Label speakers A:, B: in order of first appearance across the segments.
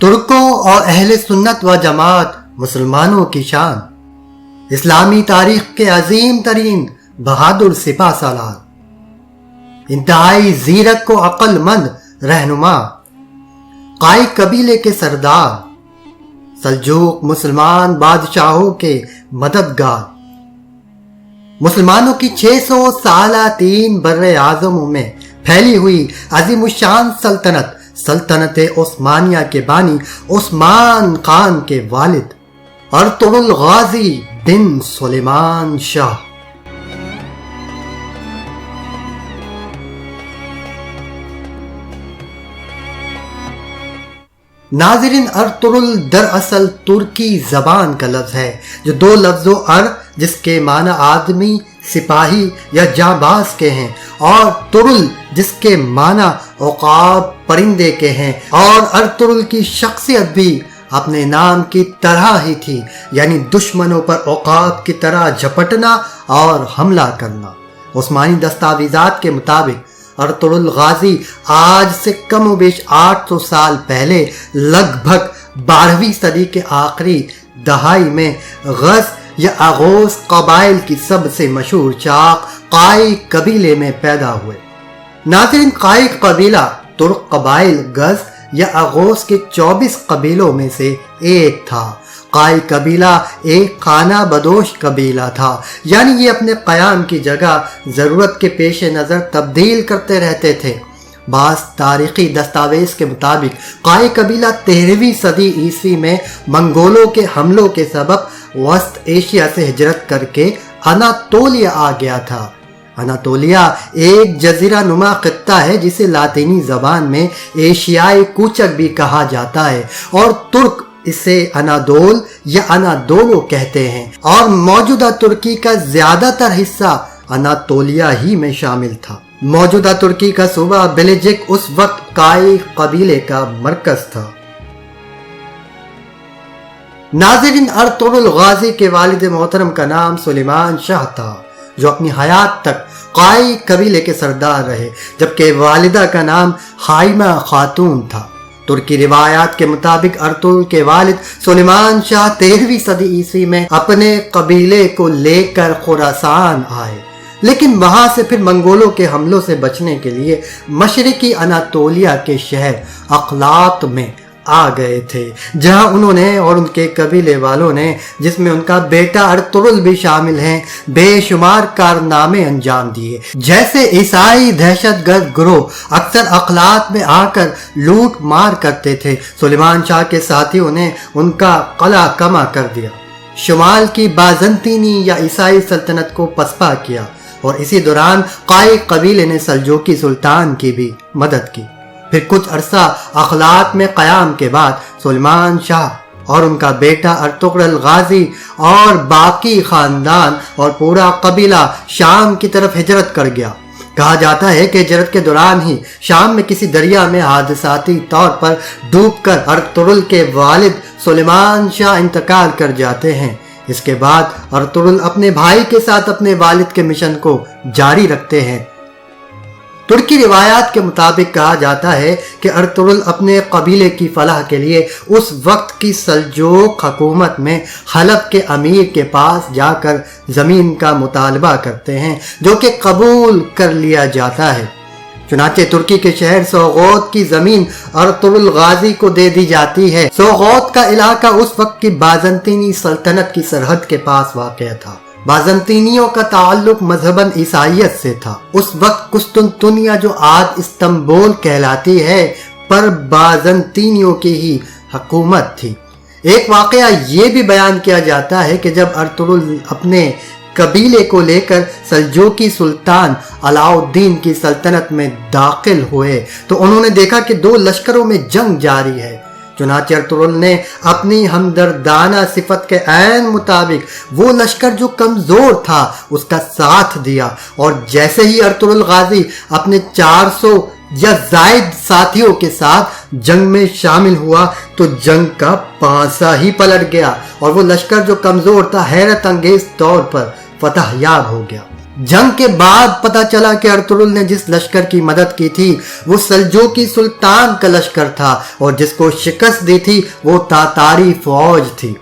A: ترکوں اور اہل سنت و جماعت مسلمانوں کی شان، اسلامی تاریخ کے عظیم ترین بہادر سپہ سالار، انتہائی زیرک و عقل مند رہنما، قائی قبیلے کے سردار، سلجوق مسلمان بادشاہوں کے مددگار، مسلمانوں کی 600 سالہ تین بر اعظموں میں پھیلی ہوئی عظیم الشان سلطنت عثمانیہ کے بانی عثمان خان کے والد ارطغرل غازی بن سلیمان شاہ۔ ناظرین، ارطغرل دراصل ترکی زبان کا لفظ ہے جو دو لفظوں جس کے معنی آدمی، سپاہی یا جانباز کے ہیں، اور طرل جس کے معنی عقاب، پرندے کے ہیں، اور ارطغرل کی شخصیت بھی اپنے نام کی طرح ہی تھی، یعنی دشمنوں پر عقاب کی طرح جھپٹنا اور حملہ کرنا۔ عثمانی دستاویزات کے مطابق ارطغرل غازی آج سے کم و بیش 800 سال پہلے لگ بھگ 12ویں صدی کے آخری دہائی میں غز یا اغوز قبائل کی سب سے مشہور چاق قائی قبیلے میں پیدا ہوئے۔ ناظرین، قائی قبیلہ ترک قبائل غز یا اغوز کے 24 قبیلوں میں سے ایک تھا۔ قائی قبیلہ ایک خانہ بدوش قبیلہ تھا، یعنی یہ اپنے قیام کی جگہ ضرورت کے پیش نظر تبدیل کرتے رہتے تھے۔ بعض تاریخی دستاویز کے مطابق قائی قبیلہ 13ویں صدی عیسوی میں منگولوں کے حملوں کے سبب وسط ایشیا سے ہجرت کر کے اناطولیہ آ گیا تھا۔ اناطولیہ ایک جزیرہ نما خطہ ہے جسے لاطینی زبان میں ایشیائی کوچک بھی کہا جاتا ہے، اور ترک اسے انادول یا انادولو کہتے ہیں، اور موجودہ ترکی کا زیادہ تر حصہ اناطولیہ ہی میں شامل تھا۔ موجودہ ترکی کا صوبہ بیلجک اس وقت قائی قبیلے کا مرکز تھا۔ ناظرین، ارطغرل غازی کے والد محترم کا نام سلیمان شاہ تھا، جو اپنی حیات تک قائی قبیلے کے سردار رہے، جبکہ والدہ کا نام حائمہ خاتون تھا۔ ترکی روایات کے مطابق ارطغرل کے والد سلیمان شاہ 13ویں صدی عیسوی میں اپنے قبیلے کو لے کر خراسان آئے، لیکن وہاں سے پھر منگولوں کے حملوں سے بچنے کے لیے مشرقی اناطولیہ کے شہر اقلاط میں آ گئے تھے، جہاں انہوں نے اور ان کے قبیلے والوں نے، جس میں ان کا بیٹا ارطغرل بھی شامل ہیں، بے شمار کارنامے انجام دیے۔ جیسے عیسائی دہشت گرد گروہ اکثر اقلاط میں آ کر لوٹ مار کرتے تھے، سلیمان شاہ کے ساتھیوں نے ان کا قلعہ کما کر دیا، شمال کی بازنطینی یا عیسائی سلطنت کو پسپا کیا، اور اسی دوران قائی قبیلے نے سلجوقی سلطان کی بھی مدد کی۔ پھر کچھ عرصہ اقلاط میں قیام کے بعد سلیمان شاہ اور ان کا بیٹا ارطغرل غازی اور باقی خاندان اور پورا قبیلہ شام کی طرف ہجرت کر گیا۔ کہا جاتا ہے کہ ہجرت کے دوران ہی شام میں کسی دریا میں حادثاتی طور پر ڈوب کر ارطغرل کے والد سلیمان شاہ انتقال کر جاتے ہیں۔ اس کے بعد ارطغرل اپنے بھائی کے ساتھ اپنے والد کے مشن کو جاری رکھتے ہیں۔ ترکی روایات کے مطابق کہا جاتا ہے کہ ارطغرل اپنے قبیلے کی فلاح کے لیے اس وقت کی سلجوق حکومت میں حلب کے امیر کے پاس جا کر زمین کا مطالبہ کرتے ہیں، جو کہ قبول کر لیا جاتا ہے۔ چنانچہ ترکی کے شہر سوغوت کی زمین ارطغرل غازی کو دے دی جاتی ہے۔ سوغوت کا علاقہ اس وقت کی بازنطینی سلطنت کی سرحد کے پاس واقع تھا۔ بازنطینیوں کا تعلق مذہباً عیسائیت سے تھا۔ اس وقت قسطنطنیہ، جو آج استنبول کہلاتی ہے، پر بازنطینیوں کی ہی حکومت تھی۔ ایک واقعہ یہ بھی بیان کیا جاتا ہے کہ جب ارطغرل اپنے قبیلے کو لے کر سلجوقی سلطان علاء الدین کی سلطنت میں داخل ہوئے تو انہوں نے دیکھا کہ دو لشکروں میں جنگ جاری ہے۔ چنانچہ ارطغرل نے اپنی ہمدردانہ صفت کے عین مطابق وہ لشکر جو کمزور تھا اس کا ساتھ دیا، اور جیسے ہی ارطغرل غازی اپنے 400 یا زائد ساتھیوں کے ساتھ جنگ میں شامل ہوا تو جنگ کا پانسا ہی پلٹ گیا، اور وہ لشکر جو کمزور تھا حیرت انگیز طور پر فتح یاب ہو گیا۔ جنگ کے بعد پتہ چلا کہ ارطغرل نے جس لشکر کی مدد کی تھی وہ سلجوقی سلطان کا لشکر تھا، اور جس کو شکست دی تھی وہ تاتاری فوج تھی۔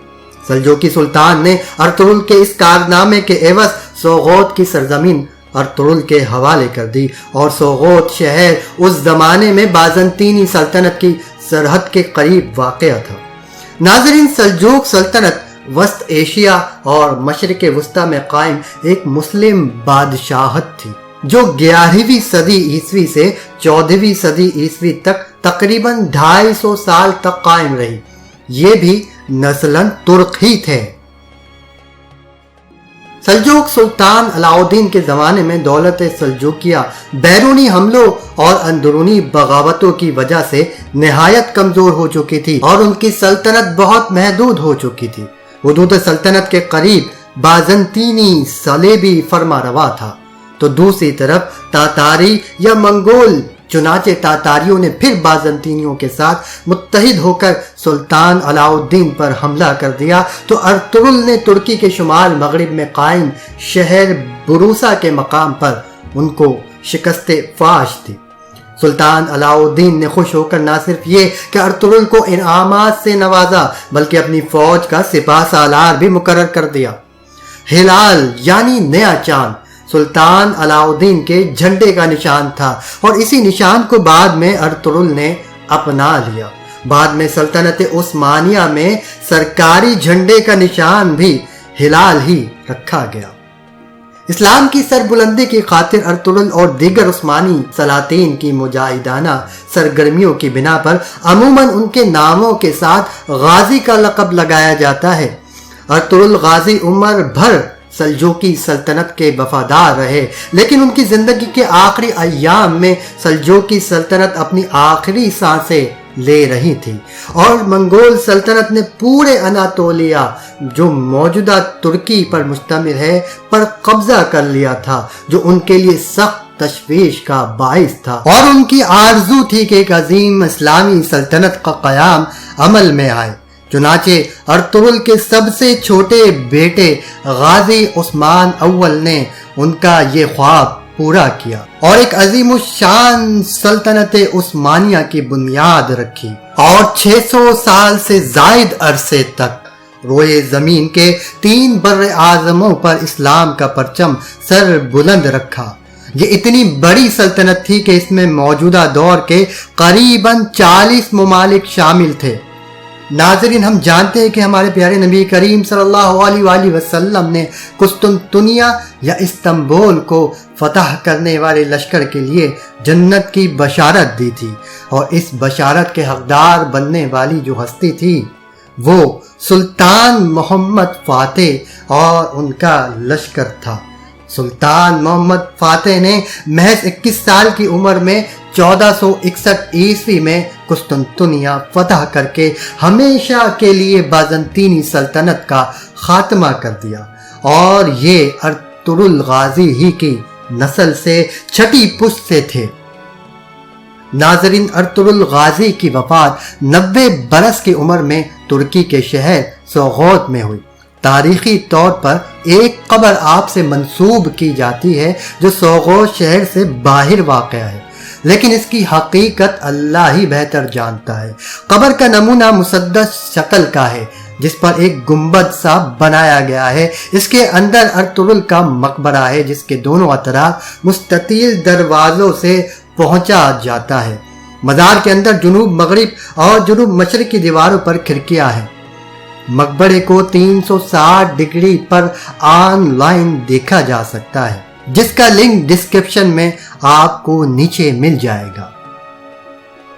A: سلجوقی سلطان نے ارطغرل کے اس کارنامے کے عوض سوغوت کی سرزمین ارطغرل کے حوالے کر دی، اور سوغوت شہر اس زمانے میں بازنطینی سلطنت کی سرحد کے قریب واقع تھا۔ ناظرین، سلجوق سلطنت وسط ایشیا اور مشرق وسطی میں قائم ایک مسلم بادشاہت تھی جو 11ویں صدی عیسوی سے 14ویں صدی عیسوی تک تقریباً 250 سال تک قائم رہی۔ یہ بھی نسلاً ترک ہی تھے۔ سلجوق سلطان علاء الدین کے زمانے میں دولت سلجوقیہ بیرونی حملوں اور اندرونی بغاوتوں کی وجہ سے نہایت کمزور ہو چکی تھی، اور ان کی سلطنت بہت محدود ہو چکی تھی۔ حدود سلطنت کے قریب بازنطینی صلیبی فرما روا تھا، تو دوسری طرف تاتاری یا منگول، چنانچہ تاتاریوں نے پھر بازنطینیوں کے ساتھ متحد ہو کر سلطان علاء الدین پر حملہ کر دیا، تو ارطغرل نے ترکی کے شمال مغرب میں قائم شہر بروسا کے مقام پر ان کو شکست فاش دی۔ سلطان علاء الدین نے خوش ہو کر نہ صرف یہ کہ ارطغرل کو انعامات سے نوازا، بلکہ اپنی فوج کا سپہ سالار بھی مقرر کر دیا۔ ہلال یعنی نیا چاند سلطان علاء الدین کے جھنڈے کا نشان تھا، اور اسی نشان کو بعد میں ارطغرل نے اپنا لیا۔ بعد میں سلطنت عثمانیہ میں سرکاری جھنڈے کا نشان بھی ہلال ہی رکھا گیا۔ اسلام کی سربلندی کی خاطر ارطغرل اور دیگر عثمانی سلاطین کی مجاہدانہ سرگرمیوں کی بنا پر عموماً ان کے ناموں کے ساتھ غازی کا لقب لگایا جاتا ہے۔ ارطغرل غازی عمر بھر سلجوقی سلطنت کے وفادار رہے، لیکن ان کی زندگی کے آخری ایام میں سلجوقی سلطنت اپنی آخری سانسیں لے رہی تھی، اور منگول سلطنت نے پورے اناطولیہ جو موجودہ ترکی پر مشتمل ہے پر قبضہ کر لیا تھا، جو ان کے لیے سخت تشویش کا باعث تھا، اور ان کی آرزو تھی کہ ایک عظیم اسلامی سلطنت کا قیام عمل میں آئے۔ چنانچہ ارطغرل کے سب سے چھوٹے بیٹے غازی عثمان اول نے ان کا یہ خواب پورا کیا اور ایک عظیم الشان سلطنت عثمانیہ کی بنیاد رکھی، اور 600 سال سے زائد عرصے تک روئے زمین کے 3 بر اعظموں پر اسلام کا پرچم سر بلند رکھا۔ یہ اتنی بڑی سلطنت تھی کہ اس میں موجودہ دور کے قریباً 40 ممالک شامل تھے۔ ناظرین، ہم جانتے ہیں کہ ہمارے پیارے نبی کریم صلی اللہ علیہ وآلہ وسلم نے قسطنطنیہ یا استنبول کو فتح کرنے والے لشکر کے لیے جنت کی بشارت دی تھی، اور اس بشارت کے حقدار بننے والی جو ہستی تھی وہ سلطان محمد فاتح اور ان کا لشکر تھا۔ سلطان محمد فاتح نے محض 21 سال کی عمر میں 1461 عیسوی میں قسطنطنیہ فتح کر کے ہمیشہ کے لیے بازنطینی سلطنت کا خاتمہ کر دیا، اور یہ ارطغرل غازی ہی کی نسل سے چھٹی پشت سے تھے۔ ناظرین، ارطغرل غازی کی وفات 90 برس کی عمر میں ترکی کے شہر سوغوت میں ہوئی۔ تاریخی طور پر ایک قبر آپ سے منسوب کی جاتی ہے جو سوغوت شہر سے باہر واقع ہے، لیکن اس کی حقیقت اللہ ہی بہتر جانتا ہے۔ قبر کا نمونہ مسدس شکل کا ہے جس پر ایک گنبد سا بنایا گیا ہے۔ اس کے اندر ارطغرل کا مقبرہ ہے جس کے دونوں اطراف مستطیل دروازوں سے پہنچا جاتا ہے۔ مزار کے اندر جنوب مغرب اور جنوب مشرق کی دیواروں پر کھڑکیاں ہیں۔ مقبرے کو 360 ڈگری پر آن لائن دیکھا جا سکتا ہے، جس کا لنک ڈسکرپشن میں آپ کو نیچے مل جائے گا۔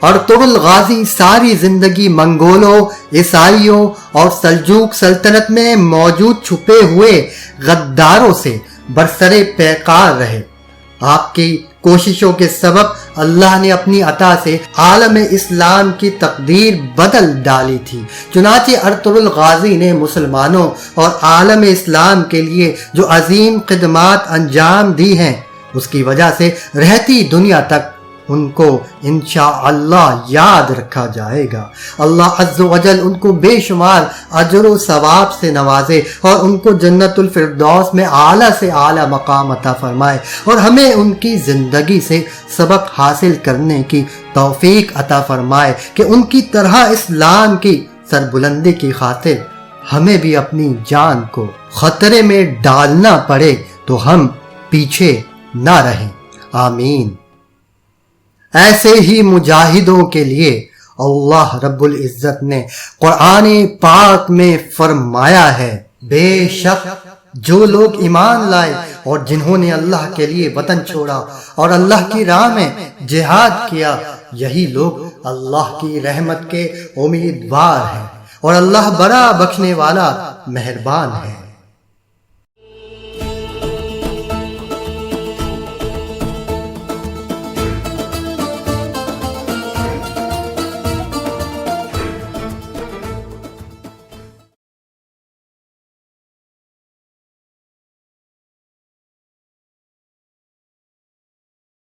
A: ارطغرل غازی ساری زندگی منگولوں، عیسائیوں اور سلجوق سلطنت میں موجود چھپے ہوئے غداروں سے برسرے پیکار رہے۔ آپ کی کوششوں کے سبب اللہ نے اپنی عطا سے عالم اسلام کی تقدیر بدل ڈالی تھی۔ چنانچہ ارطغرل غازی نے مسلمانوں اور عالم اسلام کے لیے جو عظیم خدمات انجام دی ہیں، اس کی وجہ سے رہتی دنیا تک ان کو انشاءاللہ یاد رکھا جائے گا۔ اللہ عز و جل ان کو بے شمار اجر و ثواب سے نوازے اور ان کو جنت الفردوس میں اعلیٰ سے اعلیٰ مقام عطا فرمائے، اور ہمیں ان کی زندگی سے سبق حاصل کرنے کی توفیق عطا فرمائے کہ ان کی طرح اسلام کی سربلندی کی خاطر ہمیں بھی اپنی جان کو خطرے میں ڈالنا پڑے تو ہم پیچھے نہ رہیں، آمین۔ ایسے ہی مجاہدوں کے لیے اللہ رب العزت نے قرآن پاک میں فرمایا ہے، بے شک جو لوگ ایمان لائے اور جنہوں نے اللہ کے لیے وطن چھوڑا اور اللہ کی راہ میں جہاد کیا، یہی لوگ اللہ کی رحمت کے امیدوار ہیں، اور اللہ بڑا بخشنے والا مہربان ہے۔